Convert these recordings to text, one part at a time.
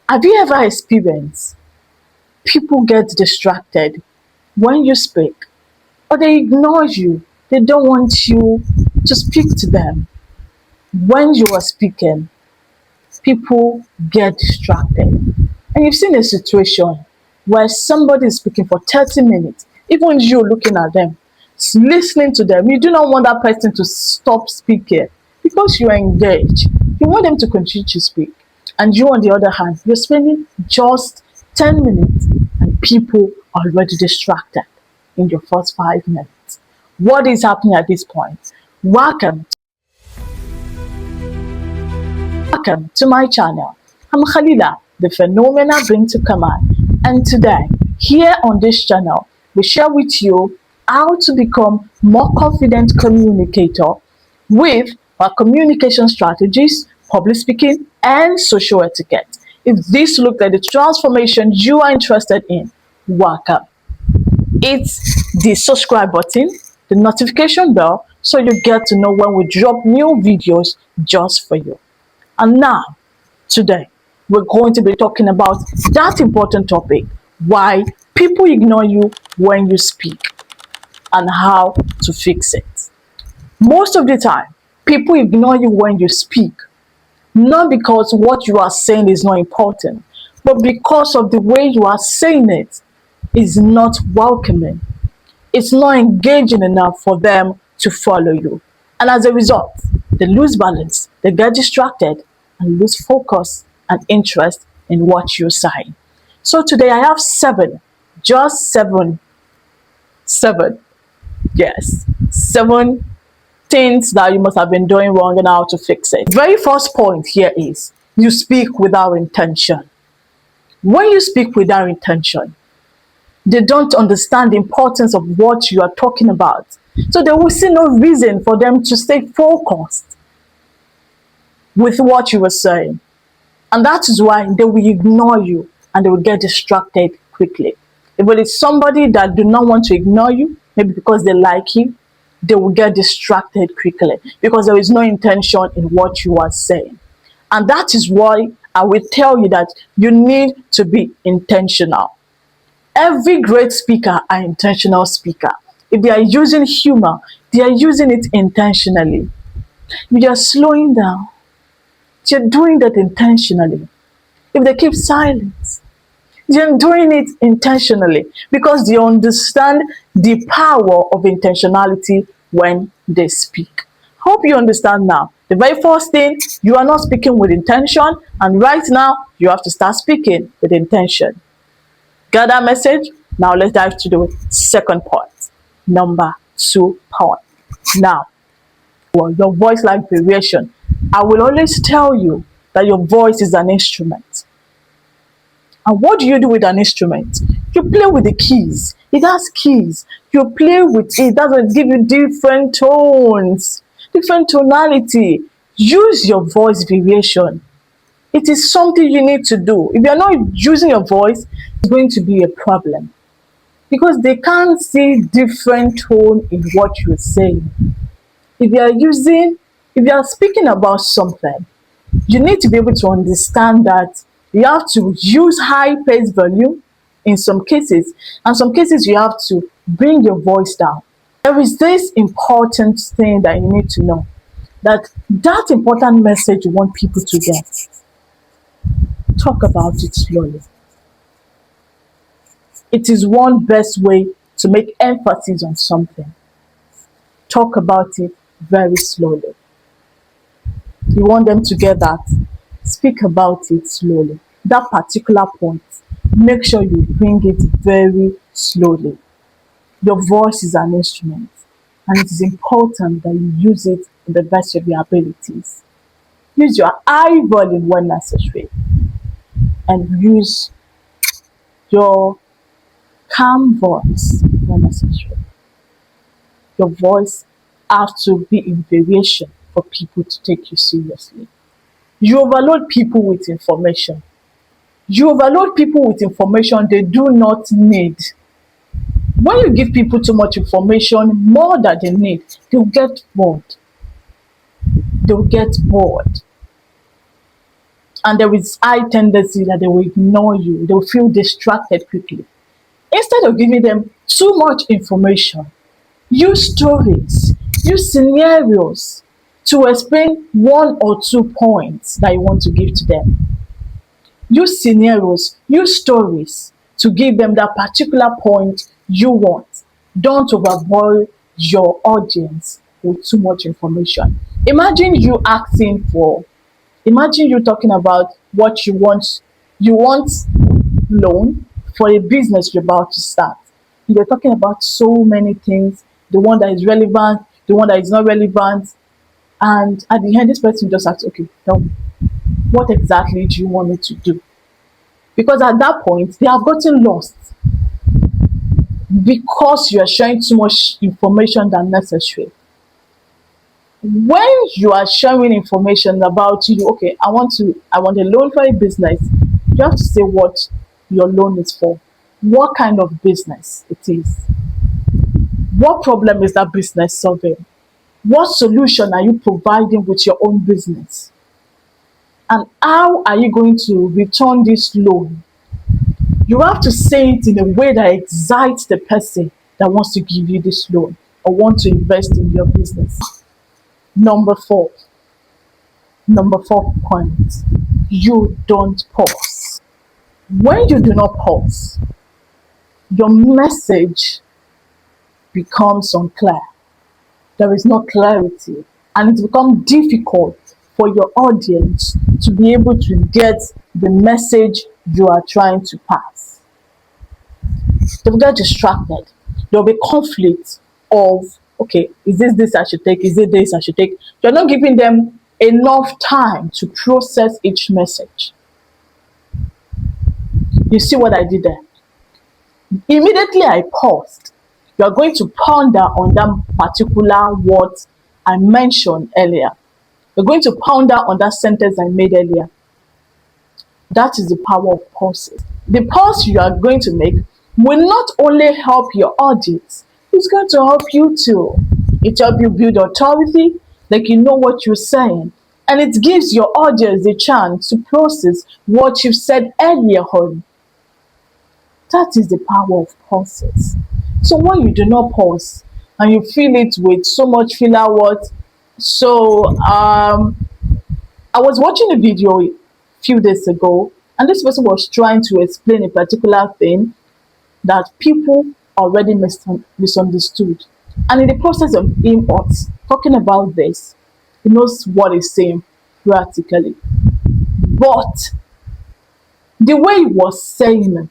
Have you ever experienced people get distracted when you speak, or they ignore you? They don't want you to speak to them. When you are speaking, people get distracted. And you've seen a situation where somebody is speaking for 30 minutes, even you looking at them, listening to them. You do not want that person to stop speaking because you are engaged. You want them to continue to speak. And you, on the other hand, you're spending just 10 minutes and people are already distracted in your first 5 minutes. What is happening at this point? Welcome to my channel. I'm Khalila, the phenomenal Bring to Command, and today, here on this channel, we share with you how to become more confident communicator with our communication strategies, public speaking, and social etiquette. If this looks like the transformation you are interested in, welcome. Hit the subscribe button, the notification bell, so you get to know when we drop new videos just for you. And now, today, we're going to be talking about that important topic, why people ignore you when you speak and how to fix it. Most of the time, people ignore you when you speak, not because what you are saying is not important, but because of the way you are saying it is not welcoming. It's not engaging enough for them to follow you. And as a result, they lose balance, they get distracted, and lose focus and interest in what you're saying. So today I have just seven, yes, 7 things that you must have been doing wrong and how to fix it. Very first point here is you speak without intention. When you speak without intention, they don't understand the importance of what you are talking about. So they will see no reason for them to stay focused with what you were saying. And that is why they will ignore you and they will get distracted quickly. If it is somebody that do not want to ignore you, maybe because they like you, they will get distracted quickly because there is no intention in what you are saying. And that is why I will tell you that you need to be intentional. Every great speaker are intentional speaker. If they are using humor, they are using it intentionally. If they are slowing down, they are doing that intentionally. If they keep silence, they are doing it intentionally because they understand the power of intentionality when they speak. Hope you understand now. The very first thing, you are not speaking with intention, and right now you have to start speaking with intention. Got that message? Now let's dive to the second point. Number 2 point. Now, your voice like variation. I will always tell you that your voice is an instrument. And what do you do with an instrument? You play with the keys. It has keys. You play with it. That will give you different tones, different tonality. Use your voice variation. It is something you need to do. If you're not using your voice, it's going to be a problem because they can't see different tone in what you're saying. If you are speaking about something, you need to be able to understand that you have to use high pace volume in some cases, and some cases you have to bring your voice down. There is this important thing that you need to know, that important message you want people to get. Talk about it slowly. It is one best way to make emphasis on something. Talk about it very slowly. You want them to get that. Speak about it slowly. That particular point, make sure you bring it very slowly. Your voice is an instrument, and it is important that you use it in the best of your abilities. Use your high volume when necessary, and use your calm voice when necessary. Your voice has to be in variation for people to take you seriously. You overload people with information. You overload people with information they do not need. When you give people too much information, more than they need, they'll get bored. They'll get bored. and there is high tendency that they will ignore you. They will feel distracted quickly. Instead of giving them too much information, use stories, use scenarios to explain one or 2 points that you want to give to them. Use scenarios, use stories to give them that particular point you want. Don't overboil your audience with too much information. Imagine you asking for, imagine you talking about what you want. You want loan for a business you're about to start. You're talking about so many things, the one that is relevant, the one that is not relevant. And at the end, this person just asks, okay, tell me, what exactly do you want me to do? Because at that point, they have gotten lost because you are sharing too much information than necessary. When you are sharing information about you, okay, I want a loan for a business, you have to say what your loan is for, what kind of business it is, what problem is that business solving, what solution are you providing with your own business, and how are you going to return this loan. You have to say it in a way that excites the person that wants to give you this loan or want to invest in your business. Number four, number 4 point, you don't pause. When you do not pause, your message becomes unclear. There is no clarity, and it becomes difficult for your audience to be able to get the message you are trying to pass. They will get distracted. There will be conflict of, okay, is this I should take? Is it this I should take? You're not giving them enough time to process each message. You see what I did there? Immediately I paused. You are going to ponder on that particular word I mentioned earlier. You're going to ponder on that sentence I made earlier. That is the power of pauses. The pause you are going to make will not only help your audience, it's going to help you too. It helps you build authority, like you know what you're saying, and it gives your audience the chance to process what you've said earlier on. That is the power of pauses. So when you do not pause and you fill it with so much filler words, I was watching a video a few days ago, and this person was trying to explain a particular thing that people already misunderstood. And in the process of him talking about this, he knows what he's saying practically. But the way he was saying it,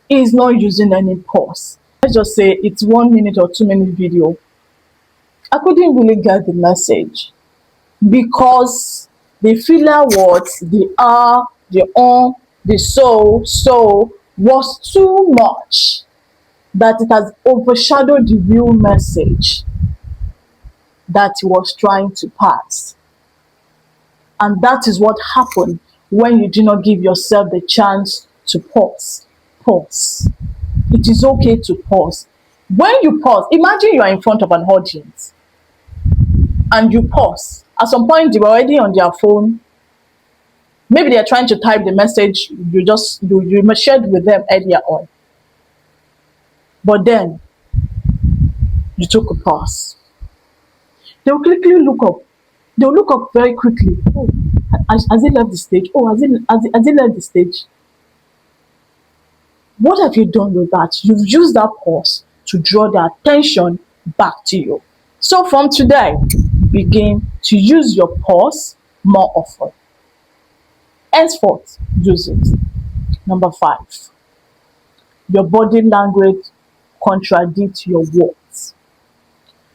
is not using any pause. Let's just say it's 1 minute or 2 minute video. I couldn't really get the message because the filler words, the are, the on, the so was too much that it has overshadowed the real message that he was trying to pass. And that is what happened when you do not give yourself the chance to pause. Pause. It is okay to pause. When you pause, imagine you are in front of an audience and you pause. At some point, you're already on their phone. Maybe they're trying to type the message you shared with them earlier on. But then you took a pause. They will quickly look up. They'll look up very quickly. Oh, has he left the stage? Oh, has he left the stage? What have you done with that? You've used that pause to draw their attention back to you. So from today, begin to use your pause more often. Henceforth, use it. Number 5, your body language contradicts your words.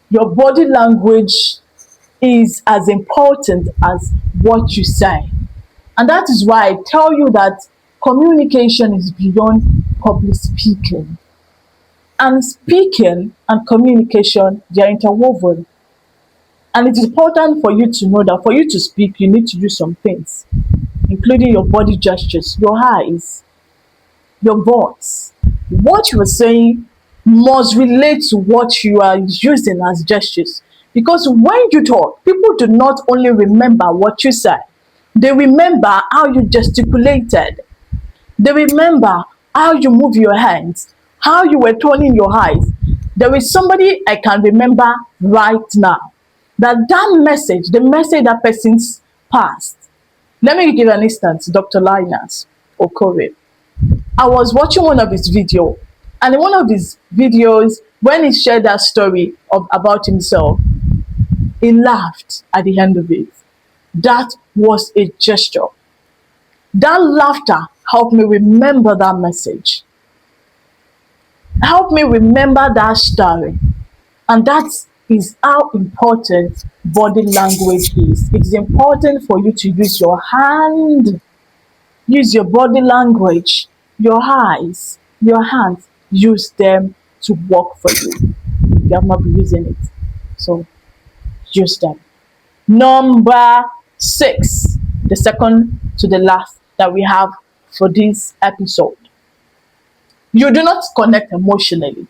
Your body language is as important as what you say. And that is why I tell you that communication is beyond public speaking. And speaking and communication, they are interwoven. And it is important for you to know that for you to speak, you need to do some things, including your body gestures, your eyes, your voice. What you are saying must relate to what you are using as gestures. Because when you talk, people do not only remember what you say, They remember how you gesticulated. They remember how you move your hands, how you were turning your eyes. There is somebody I can remember right now that message, the message that person's passed. Let me give an instance, Dr. Linus Okore. I was watching one of his videos, and in one of his videos, when he shared that story about himself, he laughed at the end of it. That was a gesture. That laughter helped me remember that message. Help me remember that story. And that is how important body language is. It is important for you to use your hand, use your body language, your eyes, your hands, use them to work for you. You have not been using it. So use them. Number 6, the second to the last that we have for this episode. You do not connect emotionally.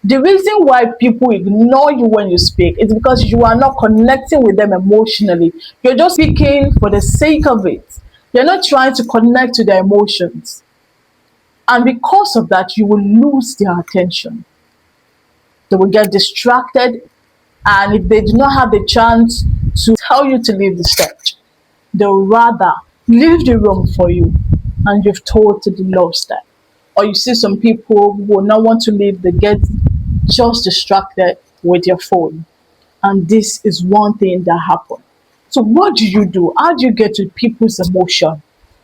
The reason why people ignore you when you speak is because you are not connecting with them emotionally. You're just speaking for the sake of it. You're not trying to connect to their emotions. And because of that, you will lose their attention. They will get distracted. And if they do not have the chance to tell you to leave the stage, they'll rather leave the room for you and you've totally lost them. Or you see some people who will not want to leave, they get just distracted with your phone. And this is one thing that happens. So what do you do? How do you get to people's emotion?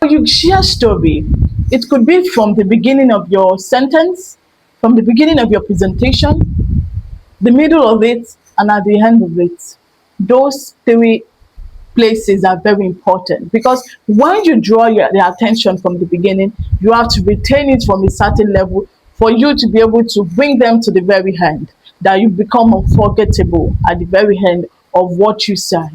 You share story. It could be from the beginning of your sentence, from the beginning of your presentation, the middle of it, and at the end of it. Those three places are very important because when you draw the attention from the beginning, you have to retain it from a certain level for you to be able to bring them to the very end, that you become unforgettable at the very end of what you say.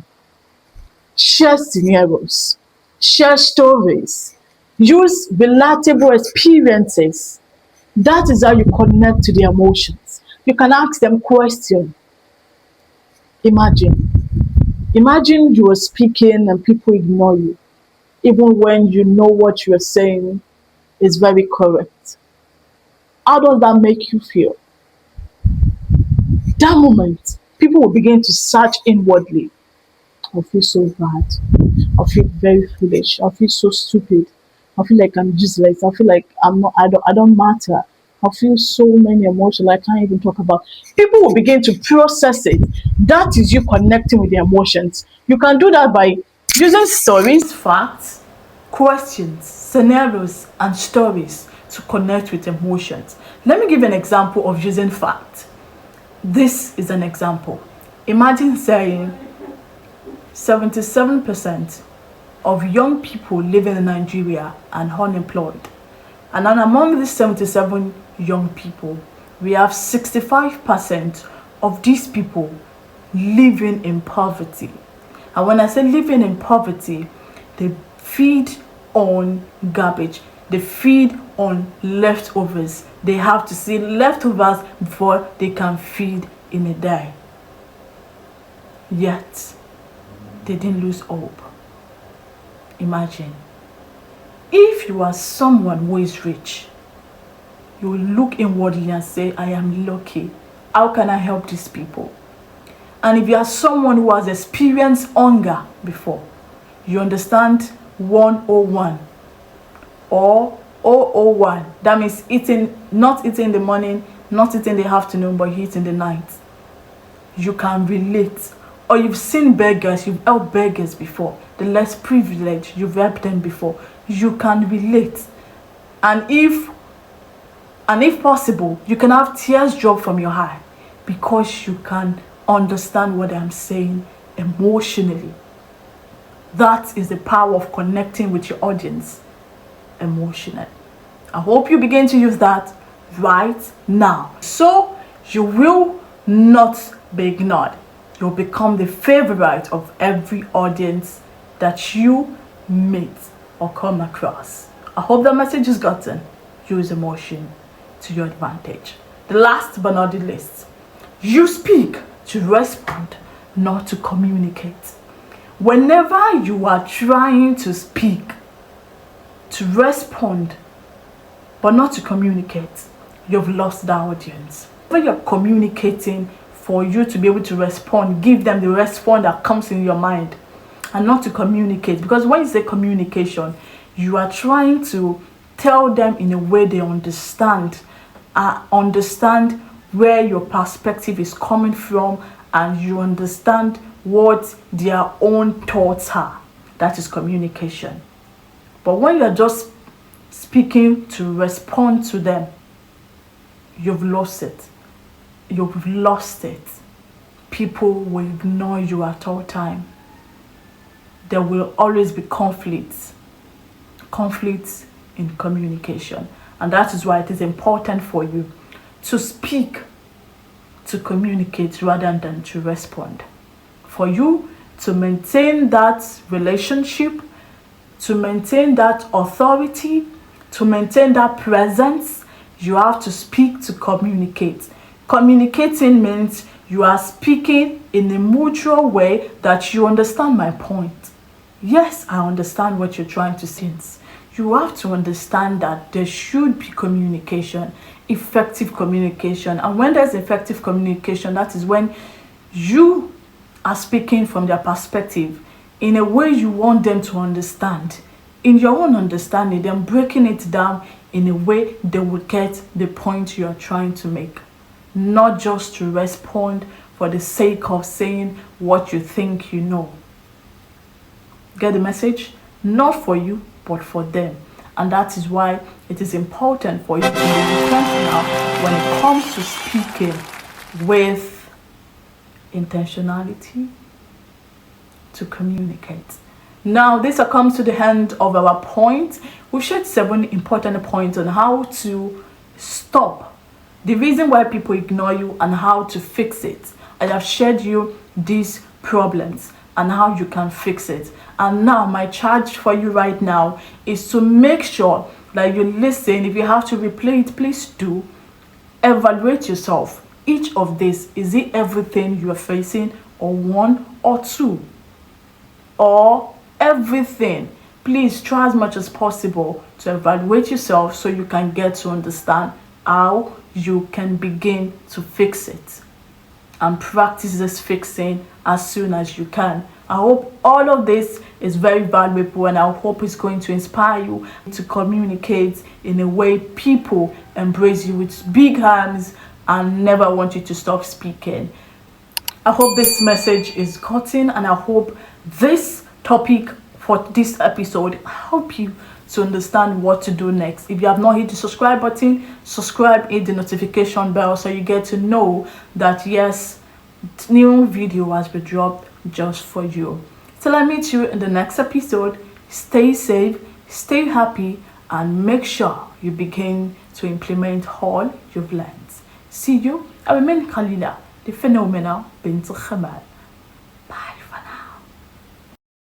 Share scenarios, share stories, use relatable experiences. That is how you connect to the emotions. You can ask them questions. Imagine you are speaking and people ignore you, even when you know what you are saying is very correct. How does that make you feel? That moment, people will begin to search inwardly. I feel so bad. I feel very foolish. I feel so stupid. I feel like I'm useless. I feel like I don't matter. I feel so many emotions I can't even talk about. People will begin to process it. That is you connecting with the emotions. You can do that by using stories, facts, questions, scenarios, and stories to connect with emotions. Let me give an example of using facts. This is an example. Imagine saying 77% of young people living in Nigeria are unemployed. And then among these 77 young people, we have 65% of these people living in poverty. And when I say living in poverty, they feed on garbage. They feed on leftovers. They have to see leftovers before they can feed in a day. Yet, they didn't lose hope. Imagine. If you are someone who is rich, you will look inwardly and say, I am lucky. How can I help these people? And if you are someone who has experienced hunger before, you understand 101 or 001. That means not eating in the morning, not eating in the afternoon, but eat in the night. You can relate. Or you've seen beggars, you've helped beggars before. The less privileged, you've helped them before. You can relate. And if possible, you can have tears drop from your eye because you can understand what I'm saying emotionally. That is the power of connecting with your audience emotionally. I hope you begin to use that right now, so you will not be ignored. You'll become the favorite of every audience that you meet or come across. I hope that message is gotten. Use emotion to your advantage. The last but not the least, you speak to respond, not to communicate. Whenever you are trying to speak, to respond, but not to communicate, you've lost the audience. When you're communicating for you to be able to respond, give them the response that comes in your mind, and not to communicate. Because when you say communication, you are trying to tell them in a way they understand, understand where your perspective is coming from, and you understand what their own thoughts are. That is communication. But when you're just speaking to respond to them, you've lost it. You've lost it. People will ignore you at all time. There will always be conflicts in communication. And that is why it is important for you to speak, to communicate rather than to respond. For you to maintain that relationship, to maintain that authority, to maintain that presence, you have to speak to communicate. Communicating means you are speaking in a mutual way that you understand my point. Yes, I understand what you're trying to say. You have to understand that there should be communication, effective communication. And when there's effective communication, that is when you are speaking from their perspective in a way you want them to understand. In your own understanding, then breaking it down in a way they will get the point you're trying to make. Not just to respond for the sake of saying what you think you know. Get the message? Not for you, but for them. And that is why it is important for you to be intentional when it comes to speaking with intentionality to communicate. Now, this comes to the end of our point. We've shared 7 important points on how to stop the reason why people ignore you and how to fix it. I have shared you these problems and how you can fix it. And now my charge for you right now is to make sure that you listen. If you have to replay it, please do. Evaluate yourself. Each of this, is it everything you are facing, or 1 or 2, or everything? Please try as much as possible to evaluate yourself so you can get to understand how you can begin to fix it, and practice this fixing as soon as you can. I hope all of this is very valuable, and I hope it's going to inspire you to communicate in a way people embrace you with big arms and never want you to stop speaking. I hope this message is gotten, and I hope this topic for this episode help you to understand what to do next. If you have not hit the subscribe button, subscribe, hit the notification bell so you get to know that yes, new video has been dropped just for you. Till I meet you in the next episode, stay safe, stay happy, and make sure you begin to implement all you've learned. See you. I remain Khalila, the phenomenal Bint Khamal.